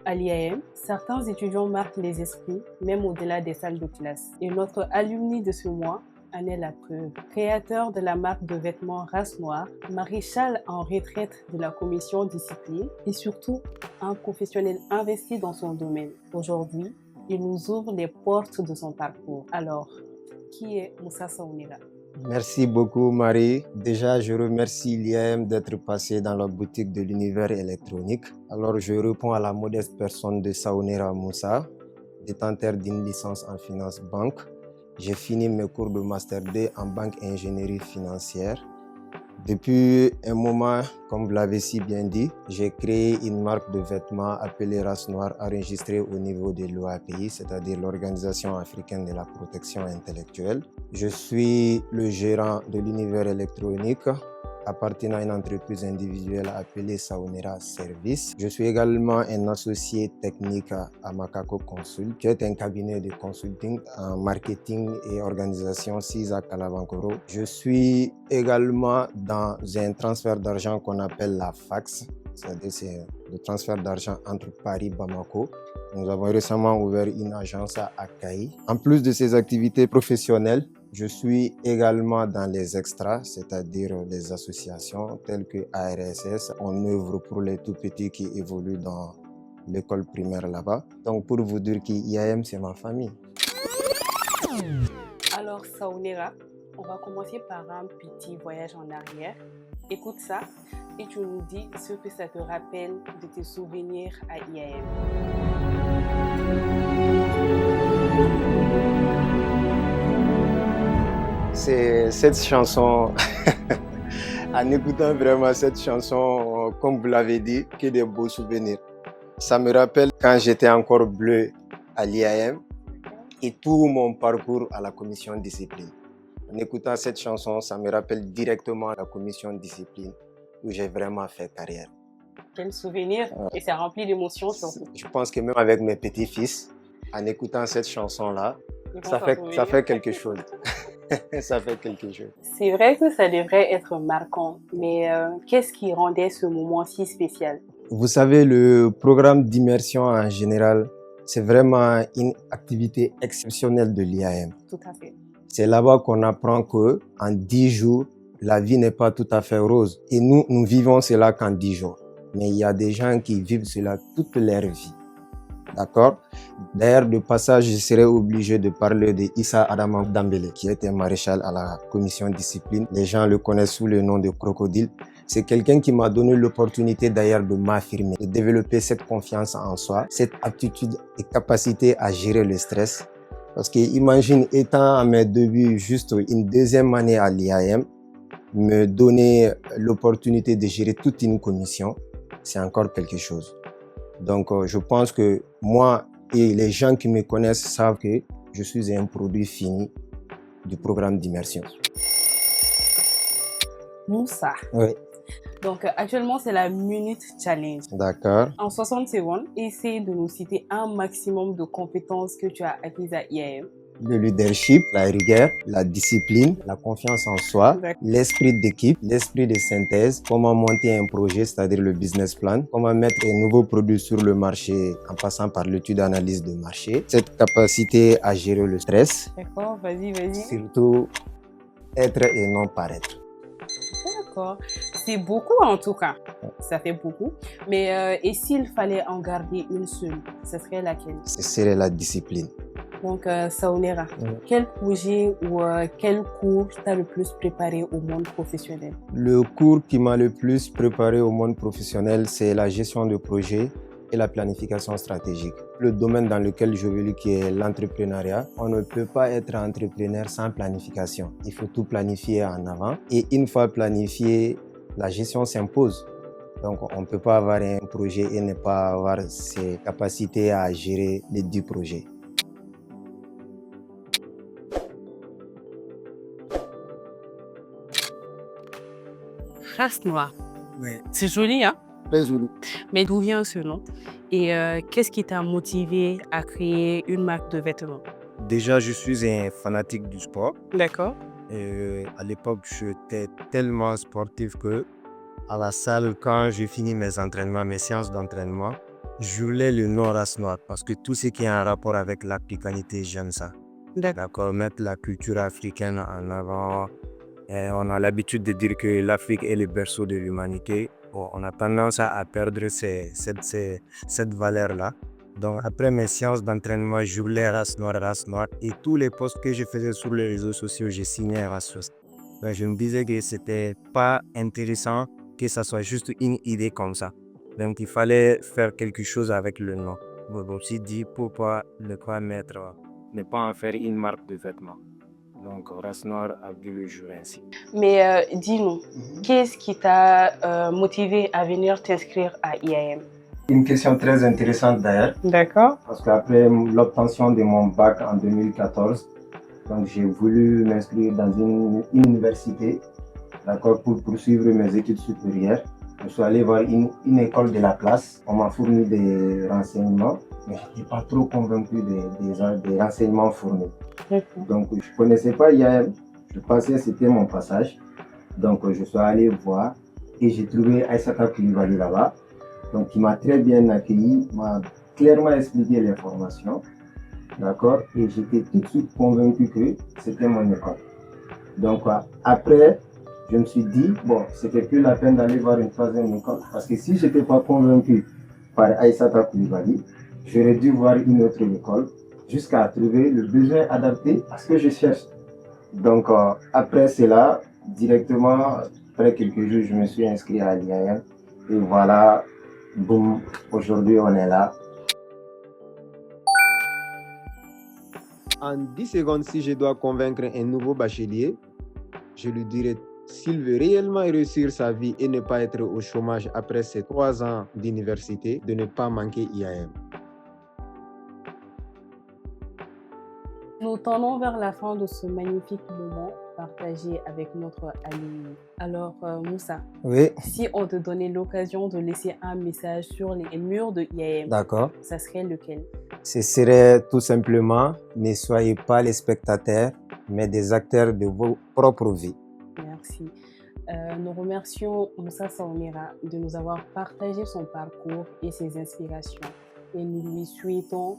À l'IAM, certains étudiants marquent les esprits, même au-delà des salles de classe. Et notre alumni de ce mois en est la preuve. Créateur de la marque de vêtements Race Noire, maréchal en retraite de la commission discipline et surtout un professionnel investi dans son domaine. Aujourd'hui, il nous ouvre les portes de son parcours. Alors, qui est Moussa Saounira? Merci beaucoup Marie. Déjà, je remercie l'IAM d'être passé dans la boutique de l'univers électronique. Alors, je réponds à la modeste personne de Saounira Moussa, détenteur d'une licence en finance banque. J'ai fini mes cours de Master 2 en banque et ingénierie financière. Depuis un moment, comme vous l'avez si bien dit, j'ai créé une marque de vêtements appelée Race Noire enregistrée au niveau de l'OAPI, c'est-à-dire l'Organisation africaine de la protection intellectuelle. Je suis le gérant de l'univers électronique appartenant à une entreprise individuelle appelée Saounira Service. Je suis également un associé technique à Makako Consult, qui est un cabinet de consulting en marketing et organisation CISA à Kalavankoro. Je suis également dans un transfert d'argent qu'on appelle la fax, c'est-à-dire c'est le transfert d'argent entre Paris et Bamako. Nous avons récemment ouvert une agence à Akai. En plus de ces activités professionnelles, je suis également dans les extras, c'est-à-dire les associations telles que ARSS. On œuvre pour les tout-petits qui évoluent dans l'école primaire là-bas. Donc pour vous dire qu'IAM, c'est ma famille. Alors, Saounira, on va commencer par un petit voyage en arrière. Écoute ça et tu nous dis ce que ça te rappelle de tes souvenirs à IAM. C'est cette chanson, en écoutant vraiment cette chanson, comme vous l'avez dit, que des beaux souvenirs. Ça me rappelle quand j'étais encore bleu à l'IAM et tout mon parcours à la commission discipline. En écoutant cette chanson, ça me rappelle directement la commission discipline où j'ai vraiment fait carrière. Quel souvenir, et c'est rempli d'émotions surtout. Je pense que même avec mes petits-fils, en écoutant cette chanson-là, ça fait quelque chose. Ça fait quelque chose. C'est vrai que ça devrait être marquant, mais qu'est-ce qui rendait ce moment si spécial? Vous savez, le programme d'immersion en général, c'est vraiment une activité exceptionnelle de l'IAM. Tout à fait. C'est là-bas qu'on apprend que en 10 jours, la vie n'est pas tout à fait rose. Et nous vivons cela qu'en 10 jours. Mais il y a des gens qui vivent cela toute leur vie. D'accord? D'ailleurs, de passage, je serais obligé de parler de Issa Adama Dambélé, qui était maréchal à la commission discipline. Les gens le connaissent sous le nom de Crocodile. C'est quelqu'un qui m'a donné l'opportunité d'ailleurs de m'affirmer, de développer cette confiance en soi, cette aptitude et capacité à gérer le stress. Parce que imagine, étant à mes débuts, juste une deuxième année à l'IAM, me donner l'opportunité de gérer toute une commission, c'est encore quelque chose. Donc, je pense que moi et les gens qui me connaissent savent que je suis un produit fini du programme d'immersion. Moussa. Oui. Donc, actuellement, c'est la Minute Challenge. D'accord. En 60 secondes, essaye de nous citer un maximum de compétences que tu as acquises à IAM. Le leadership, la rigueur, la discipline, la confiance en soi, l'esprit d'équipe, l'esprit de synthèse, comment monter un projet, c'est-à-dire le business plan, comment mettre un nouveau produit sur le marché en passant par l'étude d'analyse de marché, cette capacité à gérer le stress. D'accord, vas-y. Surtout, être et non paraître. D'accord, c'est beaucoup en tout cas, ça fait beaucoup. Mais et s'il fallait en garder une seule, ce serait laquelle? Ce serait la discipline. Donc, Saounira, quel projet ou quel cours t'a le plus préparé au monde professionnel? Le cours qui m'a le plus préparé au monde professionnel, c'est la gestion de projet et la planification stratégique. Le domaine dans lequel j'évolue, qui est l'entrepreneuriat, on ne peut pas être entrepreneur sans planification. Il faut tout planifier en avant. Et une fois planifié, la gestion s'impose. Donc, on ne peut pas avoir un projet et ne pas avoir ses capacités à gérer les 10 projets. Race Noire. Oui. C'est joli, hein? Très joli. Mais d'où vient ce nom? Et qu'est-ce qui t'a motivé à créer une marque de vêtements? Déjà, je suis un fanatique du sport. D'accord. À l'époque, j'étais tellement sportif que à la salle, quand je finis mes entraînements, mes séances d'entraînement, Je voulais le nom race noire parce que tout ce qui est en rapport avec l'africanité, j'aime ça. D'accord, mettre la culture africaine en avant. Et on a l'habitude de dire que l'Afrique est le berceau de l'humanité. Bon, on a tendance à perdre cette valeur-là. Donc, après mes séances d'entraînement, je voulais race noire, race noire. Et tous les posts que je faisais sur les réseaux sociaux, je signais race noire. Donc, je me disais que c'était pas intéressant que ça soit juste une idée comme ça. Donc, il fallait faire quelque chose avec le nom. Je me suis dit, pourquoi ne pas mettre, ne pas en faire une marque de vêtements. Donc, race noire a vu le jour ainsi. Mais dis-nous, qu'est-ce qui t'a motivé à venir t'inscrire à IAM? Une question très intéressante d'ailleurs, D'accord. parce qu'après l'obtention de mon bac en 2014, donc j'ai voulu m'inscrire dans une université, d'accord, pour poursuivre mes études supérieures. Je suis allé voir une école de la place. On m'a fourni des renseignements, mais je n'étais pas trop convaincu des renseignements fournis. Donc, je ne connaissais pas IAM. Je pensais que c'était mon passage. Donc, je suis allé voir et j'ai trouvé Aïssata Koulibaly là-bas. Donc, il m'a très bien accueilli, m'a clairement expliqué les formations. D'accord? Et j'étais tout de suite convaincu que c'était mon école. Donc, après, je me suis dit, bon, c'était plus la peine d'aller voir une troisième école. Parce que si je n'étais pas convaincu par Aïssata Koulibaly, j'aurais dû voir une autre école jusqu'à trouver le besoin adapté à ce que je cherche. Donc, après cela, directement, après quelques jours, je me suis inscrit à l'IAM. Et voilà, boum, aujourd'hui, on est là. En 10 secondes, si je dois convaincre un nouveau bachelier, je lui dirais, s'il veut réellement réussir sa vie et ne pas être au chômage après ses 3 ans d'université, de ne pas manquer IAM. Nous tendons vers la fin de ce magnifique moment partagé avec notre alumni. Alors, Moussa, Oui, si on te donnait l'occasion de laisser un message sur les murs de IAM, d'accord. ça serait lequel? Ce serait tout simplement, ne soyez pas les spectateurs, mais des acteurs de vos propres vies. Merci. Nous remercions Moussa Saounira de nous avoir partagé son parcours et ses inspirations. Et nous lui souhaitons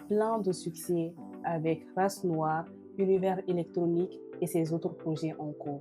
plein de succès avec Race Noire, Univers électronique et ses autres projets en cours.